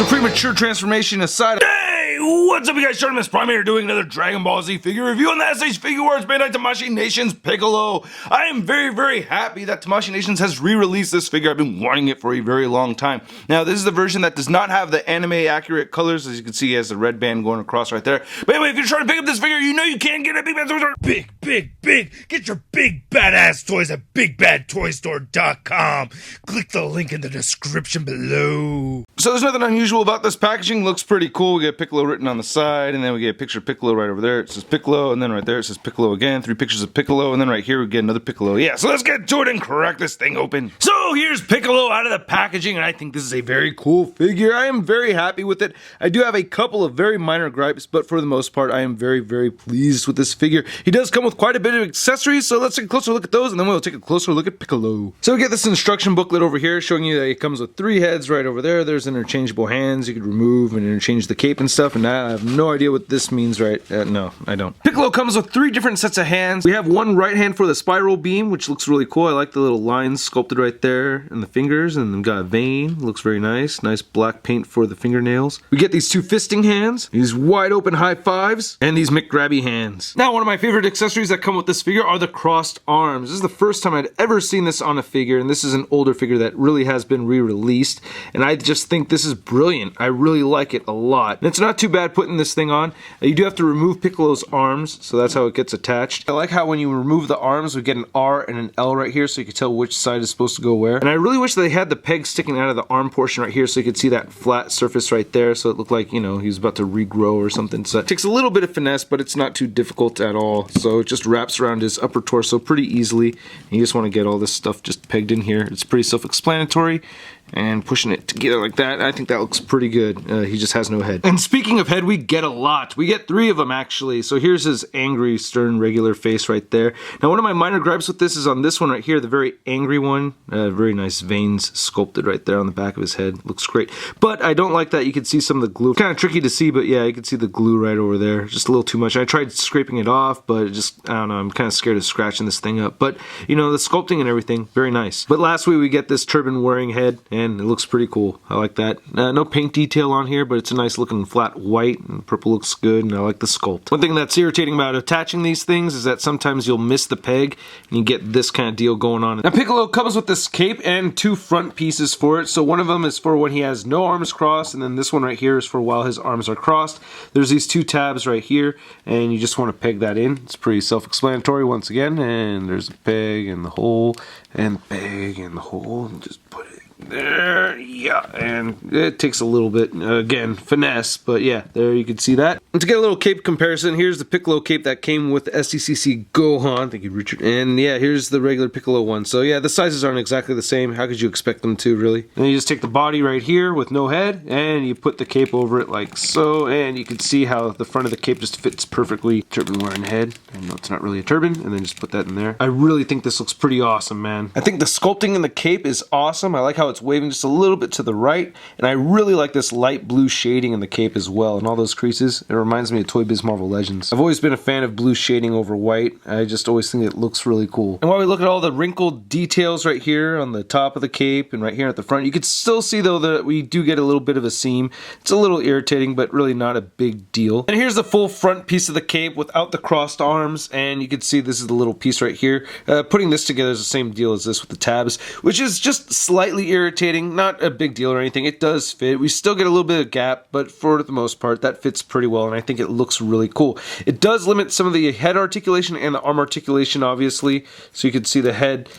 premature transformation aside. Hey, what's up you guys, Artemis Prime here doing another Dragon Ball Z figure review on the SH Figuarts Bandai Tamashii Nations Piccolo. I am very happy that Tamashii Nations has re-released this figure. I've been wanting it for a very long time. Now this is the version that does not have the anime accurate colors. As you can see, it has the red band going across right there. But anyway, if you're trying to pick up this figure, you know you can't get a Big Bad Toy Store. Big. Get your big badass toys at BigBadToyStore.com. Click the link in the description below. So there's nothing unusual about this packaging. Looks pretty cool. We get Piccolo written on the side, and then we get a picture of Piccolo right over there. It says Piccolo, and then right there it says Piccolo again. 3 pictures of Piccolo, and then right here we get another Piccolo. Yeah, so let's get to it and crack this thing open. So here's Piccolo out of the packaging, and I think this is a very cool figure. I am very happy with it. I do have a couple of very minor gripes, but for the most part, I am very pleased with this figure. He does come with quite a bit of accessories, so let's take a closer look at those, and then we'll take a closer look at Piccolo. So we get this instruction booklet over here showing you that it comes with 3 heads right over there. There's interchangeable hands you could remove and interchange the cape and stuff, and I have no idea what this means, right? No, I don't. Piccolo comes with 3 different sets of hands. We have one right hand for the spiral beam, which looks really cool. I like the little lines sculpted right there in the fingers, and then got a vein. Looks very nice. Nice black paint for the fingernails. We get these 2 fisting hands, these wide open high fives, and these McGrabby hands. Now, one of my favorite accessories that come with this figure are the crossed arms. This is the first time I'd ever seen this on a figure, and this is an older figure that really has been re-released, and I just think this is brilliant. I really like it a lot. And it's not too bad putting this thing on. You do have to remove Piccolo's arms, so that's how it gets attached. I like how when you remove the arms, we get an R and an L right here, so you can tell which side is supposed to go where. And I really wish they had the peg sticking out of the arm portion right here, so you could see that flat surface right there, so it looked like, you know, he was about to regrow or something. So it takes a little bit of finesse, but it's not too difficult at all. So it just wraps around his upper torso pretty easily. And you just want to get all this stuff just pegged in here. It's pretty self-explanatory. And pushing it together like that, I think that looks pretty good. He just has no head. And speaking of head, we get a lot. We get 3 of them actually. So here's his angry, stern, regular face right there. Now one of my minor gripes with this is on this one right here, the very angry one. Very nice veins sculpted right there on the back of his head. Looks great. But I don't like that you can see some of the glue. Kind of tricky to see, but yeah, you can see the glue right over there. Just a little too much. I tried scraping it off, but just, I don't know, I'm kind of scared of scratching this thing up. But, you know, the sculpting and everything, very nice. But lastly, we get this Turbine Whirring head, and it looks pretty cool. I like that. No paint detail on here, but it's a nice looking flat white, and purple looks good, and I like the sculpt. One thing that's irritating about attaching these things is that sometimes you'll miss the peg, and you get this kind of deal going on. Now Piccolo comes with this cape and 2 front pieces for it. So one of them is for when he has no arms crossed, and then this one right here is for while his arms are crossed. There's these 2 tabs right here, and you just want to peg that in. It's pretty self-explanatory once again, and there's a peg and the hole, and the peg and the hole, and just put it there, yeah, and it takes a little bit, again, finesse, but yeah, there you can see that. And to get a little cape comparison, here's the Piccolo cape that came with the SDCC Gohan, thank you Richard, and yeah, here's the regular Piccolo one. So yeah, the sizes aren't exactly the same. How could you expect them to, really? And you just take the body right here with no head, and you put the cape over it like so, and you can see how the front of the cape just fits perfectly. Turban wearing head, I know it's not really a turban, and then just put that in there. I really think this looks pretty awesome, man. I think the sculpting in the cape is awesome. I like how it's waving just a little bit to the right, and I really like this light blue shading in the cape as well, and all those creases. It reminds me of Toy Biz Marvel Legends. I've always been a fan of blue shading over white. I just always think it looks really cool. And while we look at all the wrinkled details right here on the top of the cape and right here at the front, you can still see though that we do get a little bit of a seam. It's a little irritating, but really not a big deal. And here's the full front piece of the cape without the crossed arms, and you can see this is the little piece right here. Putting this together is the same deal as this with the tabs, which is just slightly irritating. Not a big deal or anything. It does fit. We still get a little bit of gap, but for the most part, that fits pretty well, and I think it looks really cool. It does limit some of the head articulation and the arm articulation, obviously, so you can see the head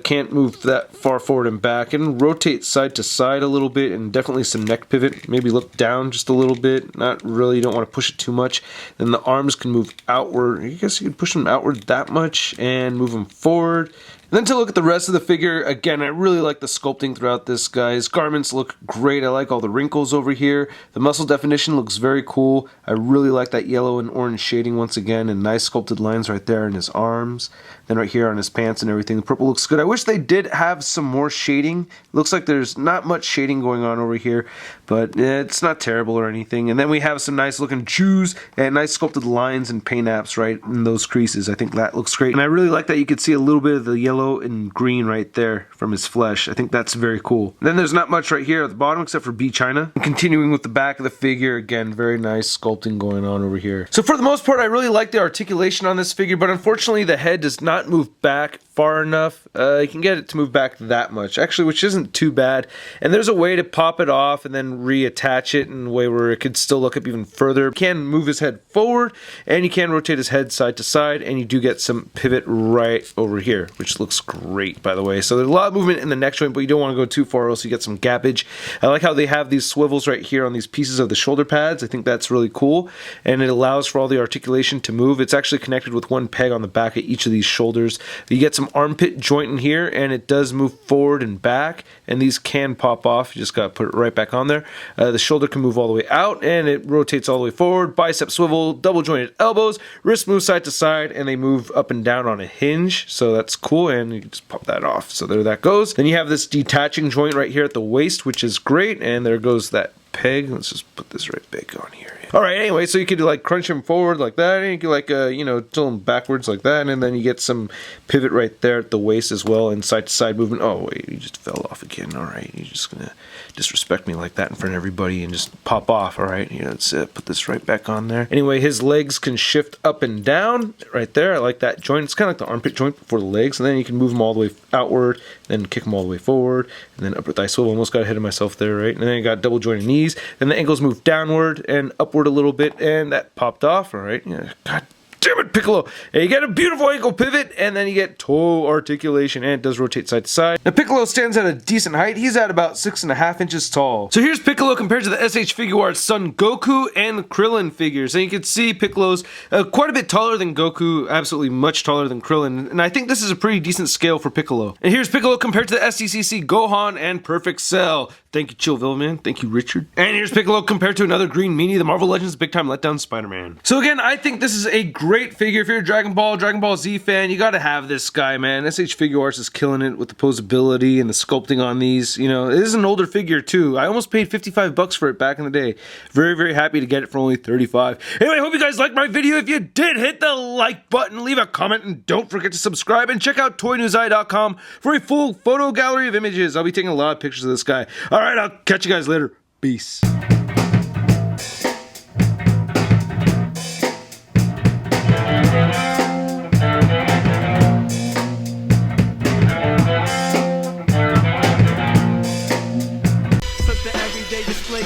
can't move that far forward and back, and rotate side to side a little bit, and definitely some neck pivot. Maybe look down just a little bit. Not really, you don't want to push it too much. Then the arms can move outward. I guess you could push them outward that much and move them forward. And then to look at the rest of the figure, again, I really like the sculpting throughout this guy. His garments look great. I like all the wrinkles over here. The muscle definition looks very cool. I really like that yellow and orange shading once again, and nice sculpted lines right there in his arms. Then right here on his pants and everything, the purple looks good. I wish they did have some more shading. It looks like there's not much shading going on over here, but it's not terrible or anything. And then we have some nice looking shoes and nice sculpted lines and paint apps right in those creases. I think that looks great. And I really like that you can see a little bit of the yellow yellow and green right there from his flesh. I think that's very cool. And then there's not much right here at the bottom except for B China. And continuing with the back of the figure, again, very nice sculpting going on over here. So for the most part, I really like the articulation on this figure, but unfortunately the head does not move back far enough. You can get it to move back that much, actually, which isn't too bad. And there's a way to pop it off and then reattach it in a way where it could still look up even further. You can move his head forward, and you can rotate his head side to side, and you do get some pivot right over here, which looks great, by the way. So there's a lot of movement in the neck joint, but you don't want to go too far or else you get some gappage. I like how they have these swivels right here on these pieces of the shoulder pads. I think that's really cool, and it allows for all the articulation to move. It's actually connected with one peg on the back of each of these shoulders. You get some armpit joint in here, and it does move forward and back, and these can pop off. You just got to put it right back on there. The shoulder can move all the way out, and it rotates all the way forward. Bicep swivel, double jointed elbows, wrist move side to side, and they move up and down on a hinge, so that's cool, and you can just pop that off. So there that goes. Then you have this detaching joint right here at the waist, which is great, and there goes that peg. Let's just put this right back on here. Alright, anyway, so you could like crunch him forward like that, and you could like, tilt him backwards like that, and then you get some pivot right there at the waist as well, and side to side movement. Oh, wait, you just fell off again. Alright, you're just gonna disrespect me like that in front of everybody and just pop off. Alright, that's it. Put this right back on there. Anyway, his legs can shift up and down right there. I like that joint. It's kind of like the armpit joint before the legs, and then you can move them all the way outward, then kick them all the way forward, and then upper thigh swivel. Almost got ahead of myself there, right? And then you got double jointed knees, and the ankles move downward and upward a little bit, and that popped off. All right, yeah, God damn it, Piccolo. And you get a beautiful ankle pivot, and then you get toe articulation, and it does rotate side to side. Now, Piccolo stands at a decent height. He's at about 6.5 inches tall. So here's Piccolo compared to the SH Figuarts Son Goku and Krillin figures. And you can see Piccolo's quite a bit taller than Goku, absolutely much taller than Krillin. And I think this is a pretty decent scale for Piccolo. And here's Piccolo compared to the SDCC Gohan and Perfect Cell. Thank you, Chill Man. Thank you, Richard. And here's Piccolo compared to another green meanie, the Marvel Legends Big Time Letdown Spider-Man. So again, I think this is a great figure. If you're a Dragon Ball Z fan, you gotta have this guy, man. SH Figuarts is killing it with the posability and the sculpting on these. You know, it is an older figure too. I almost paid 55 bucks for it back in the day. Very, very happy to get it for only 35. Anyway, I hope you guys liked my video. If you did, hit the like button, leave a comment, and don't forget to subscribe. And check out toynewseye.com for a full photo gallery of images. I'll be taking a lot of pictures of this guy. Alright, I'll catch you guys later. Peace.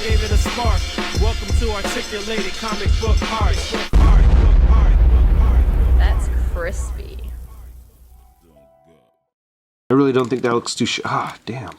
Gave it a spark. Welcome to Articulated Comic Book Art. That's crispy. I really don't think that looks too damn.